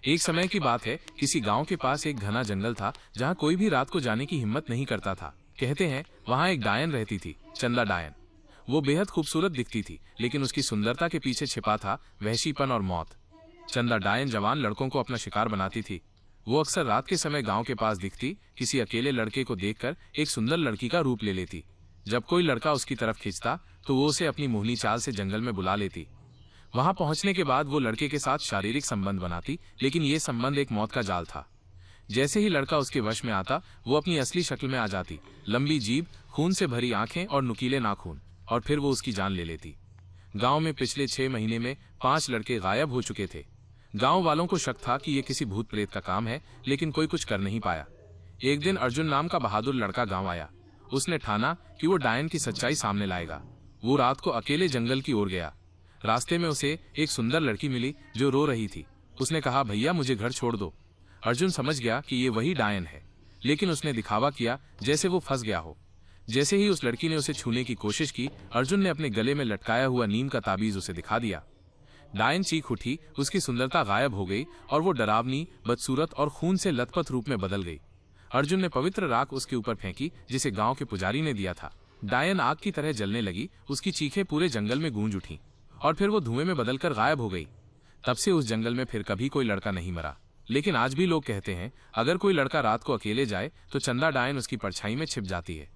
एक समय की बात है, किसी गांव के पास एक घना जंगल था जहां कोई भी रात को जाने की हिम्मत नहीं करता था। कहते हैं वहां एक डायन रहती थी, चंदा डायन। वो बेहद खूबसूरत दिखती थी, लेकिन उसकी सुंदरता के पीछे छिपा था वहशीपन और मौत। चंदा डायन जवान लड़कों को अपना शिकार बनाती थी। वो अक्सर रात के समय गांव के पास दिखती, किसी अकेले लड़के को देखकर एक सुंदर लड़की का रूप ले लेती। जब कोई लड़का उसकी तरफ खींचता तो वो उसे अपनी मोहनी चाल से जंगल में बुला लेती। वहां पहुंचने के बाद वो लड़के के साथ शारीरिक संबंध बनाती, लेकिन ये संबंध एक मौत का जाल था। जैसे ही लड़का उसके वश में आता, वो अपनी असली शक्ल में आ जाती, लंबी जीभ, खून से भरी आंखें और नुकीले नाखून, और फिर वो उसकी जान ले लेती। गांव में पिछले 6 महीने में 5 लड़के गायब हो चुके थे। गांव वालों को शक था कि ये किसी भूत प्रेत का काम है, लेकिन कोई कुछ कर नहीं पाया। एक दिन अर्जुन नाम का बहादुर लड़का गांव आया। उसने ठाना कि वो डायन की सच्चाई सामने लाएगा। वो रात को अकेले जंगल की ओर गया। रास्ते में उसे एक सुंदर लड़की मिली जो रो रही थी। उसने कहा, भैया मुझे घर छोड़ दो। अर्जुन समझ गया कि ये वही डायन है, लेकिन उसने दिखावा किया जैसे वो फंस गया हो। जैसे ही उस लड़की ने उसे छूने की कोशिश की, अर्जुन ने अपने गले में लटकाया हुआ नीम का ताबीज उसे दिखा दिया। डायन चीख उठी, उसकी सुंदरता गायब हो गई और वो डरावनी, बदसूरत और खून से लथपथ रूप में बदल गई। अर्जुन ने पवित्र राख उसके ऊपर फेंकी जिसे गांव के पुजारी ने दिया था। डायन आग की तरह जलने लगी, उसकी चीखें पूरे जंगल में गूंज उठी और फिर वो धुएं में बदलकर गायब हो गई। तब से उस जंगल में फिर कभी कोई लड़का नहीं मरा। लेकिन आज भी लोग कहते हैं, अगर कोई लड़का रात को अकेले जाए तो चंदा डायन उसकी परछाई में छिप जाती है।